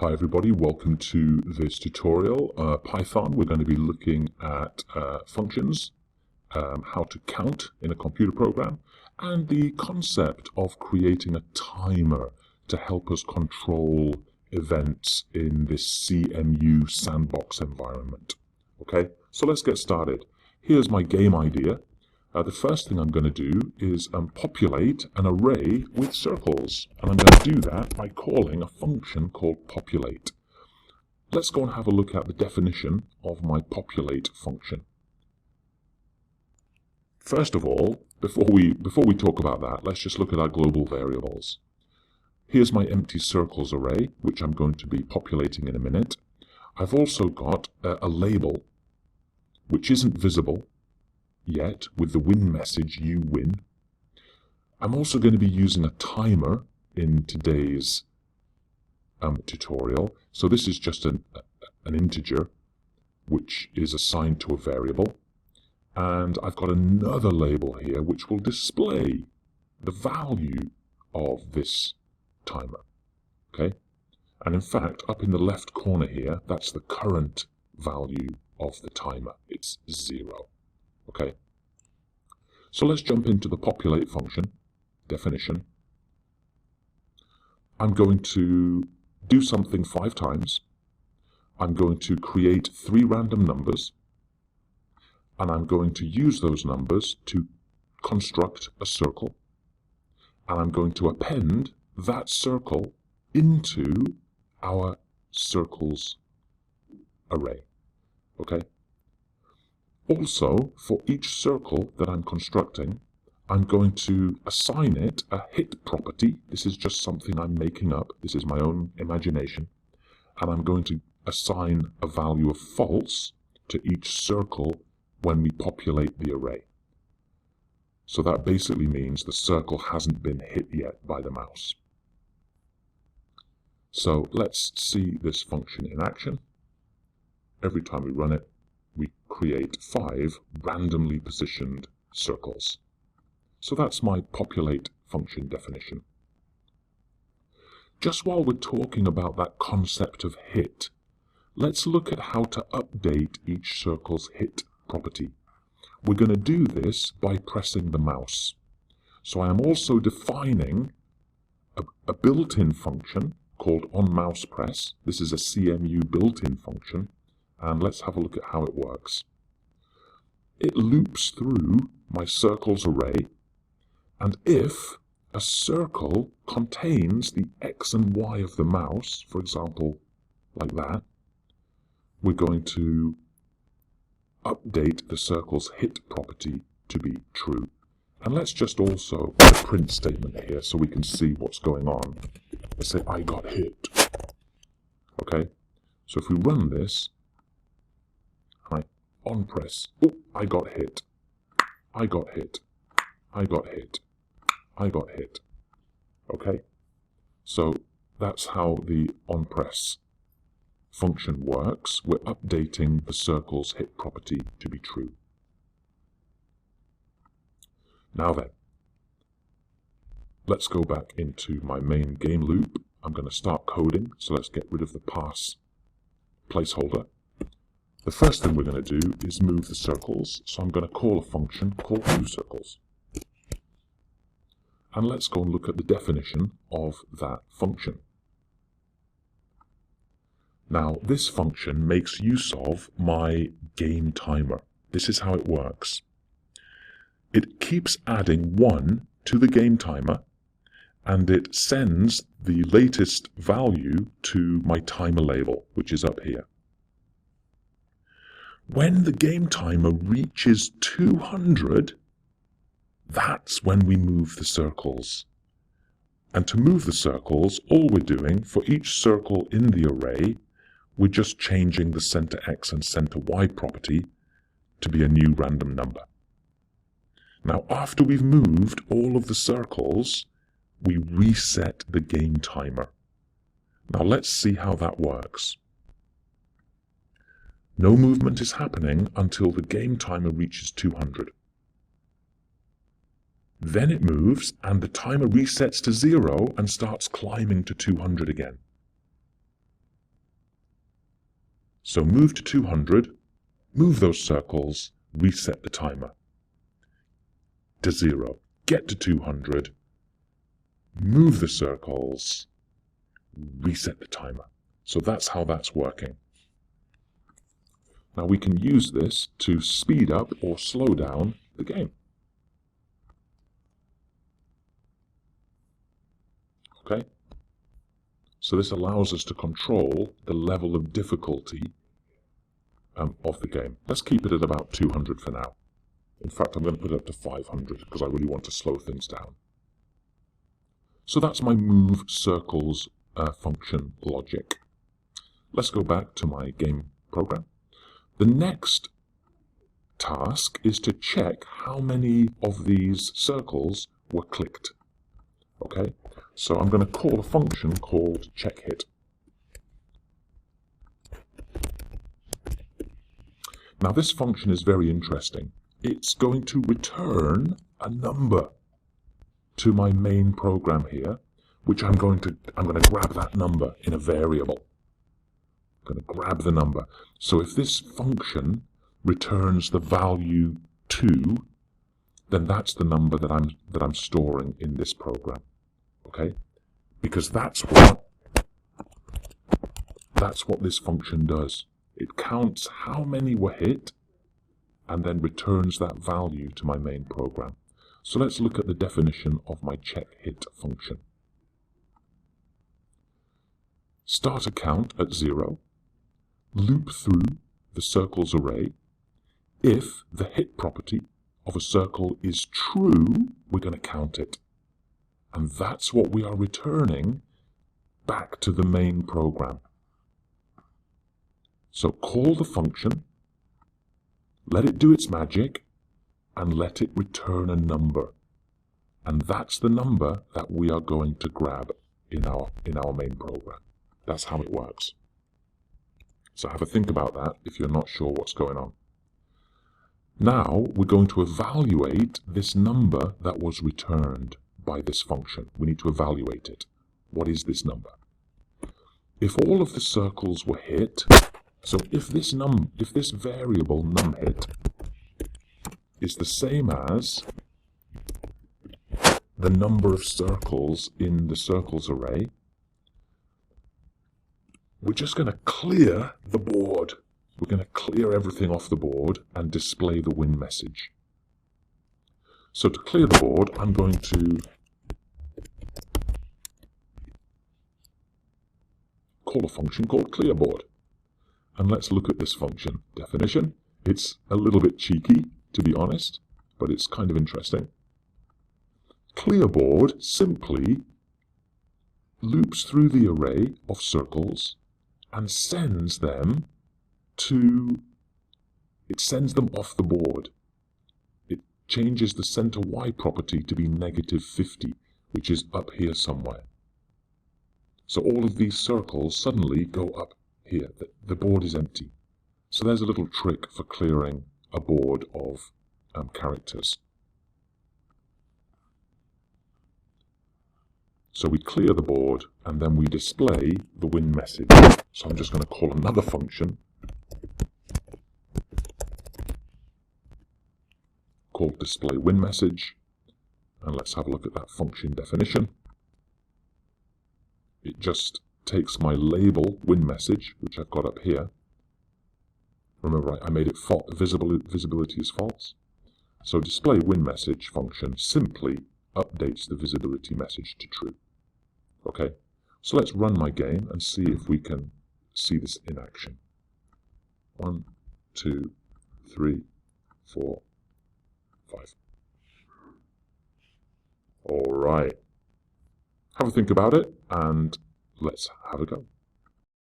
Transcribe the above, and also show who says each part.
Speaker 1: Hi everybody, welcome to this tutorial. Python, we're going to be looking at functions, how to count in a computer program, and the concept of creating a timer to help us control events in this CMU sandbox environment. Okay, so let's get started. Here's my game idea. The first thing I'm going to do is populate an array with circles, and I'm going to do that by calling a function called populate. Let's go and have a look at the definition of my populate function. First of all, before we talk about that, let's just look at our global variables. Here's my empty circles array, which I'm going to be populating in a minute. I've also got a label, which isn't visible yet with the win message, you win. I'm also going to be using a timer in today's tutorial. So this is just an integer which is assigned to a variable. And I've got another label here which will display the value of this timer. Okay? And in fact, up in the left corner here, that's the current value of the timer. It's 0. Okay, so let's jump into the populate function definition. I'm going to do something 5 times. I'm going to create 3 random numbers, and I'm going to use those numbers to construct a circle, and I'm going to append that circle into our circles array. Okay? Also, for each circle that I'm constructing, I'm going to assign it a hit property. This is just something I'm making up. This is my own imagination. And I'm going to assign a value of false to each circle when we populate the array. So that basically means the circle hasn't been hit yet by the mouse. So let's see this function in action. Every time we run it, we create 5 randomly positioned circles. So that's my populate function definition. Just while we're talking about that concept of hit, let's look at how to update each circle's hit property. We're going to do this by pressing the mouse. So I am also defining a built-in function called onMousePress. This is a CMU built-in function. And let's have a look at how it works. It loops through my circles array, and if a circle contains the X and Y of the mouse, for example, like that, we're going to update the circle's hit property to be true. And let's just also put a print statement here so we can see what's going on. Let's say I got hit. Okay, so if we run this, on press, oh, I got hit, I got hit, I got hit, I got hit. Okay, so that's how the onPress function works. We're updating the circle's hit property to be true. Now then, let's go back into my main game loop. I'm going to start coding, so let's get rid of the pass placeholder. The first thing we're going to do is move the circles, so I'm going to call a function called moveCircles. And let's go and look at the definition of that function. Now, this function makes use of my game timer. This is how it works. It keeps adding 1 to the game timer, and it sends the latest value to my timer label, which is up here. When the game timer reaches 200, that's when we move the circles. And to move the circles, all we're doing for each circle in the array, we're just changing the center X and center Y property to be a new random number. Now, after we've moved all of the circles, we reset the game timer. Now, let's see how that works. No movement is happening until the game timer reaches 200. Then it moves and the timer resets to 0 and starts climbing to 200 again. So move to 200, move those circles, reset the timer to 0. Get to 200, move the circles, reset the timer. So that's how that's working. Now we can use this to speed up or slow down the game. Okay? So this allows us to control the level of difficulty of the game. Let's keep it at about 200 for now. In fact, I'm going to put it up to 500 because I really want to slow things down. So that's my move circles function logic. Let's go back to my game program. The next task is to check how many of these circles were clicked. Okay, so I'm going to call a function called checkHit. Now this function is very interesting. It's going to return a number to my main program here, which I'm going to grab that number in a variable. I'm going to grab the number. So if this function returns the value 2, then that's the number that I'm storing in this program. Okay? Because that's what this function does. It counts how many were hit and then returns that value to my main program. So let's look at the definition of my checkHit function. Start a count at 0. Loop through the circles array. If the hit property of a circle is true, we're going to count it. And that's what we are returning back to the main program. So call the function, let it do its magic, and let it return a number. And that's the number that we are going to grab in our main program. That's how it works. So have a think about that if you're not sure what's going on. Now we're going to evaluate this number that was returned by this function. We need to evaluate it. What is this number? If all of the circles were hit, so if this variable numHit is the same as the number of circles in the circles array, we're just going to clear the board. We're going to clear everything off the board and display the win message. So to clear the board, I'm going to call a function called clearboard. And let's look at this function definition. It's a little bit cheeky, to be honest, but it's kind of interesting. Clearboard simply loops through the array of circles and sends them off the board. It changes the center Y property to be -50, which is up here somewhere. So all of these circles suddenly go up here. The board is empty. So there's a little trick for clearing a board of characters. So we clear the board and then we display the win message. So I'm just going to call another function called display win message. And let's have a look at that function definition. It just takes my label win message, which I've got up here. Remember, I made it visibility is false. So display win message function simply updates the visibility message to true. Okay, so let's run my game and see if we can see this in action. 1, 2, 3, 4, 5. All right. Have a think about it and let's have a go.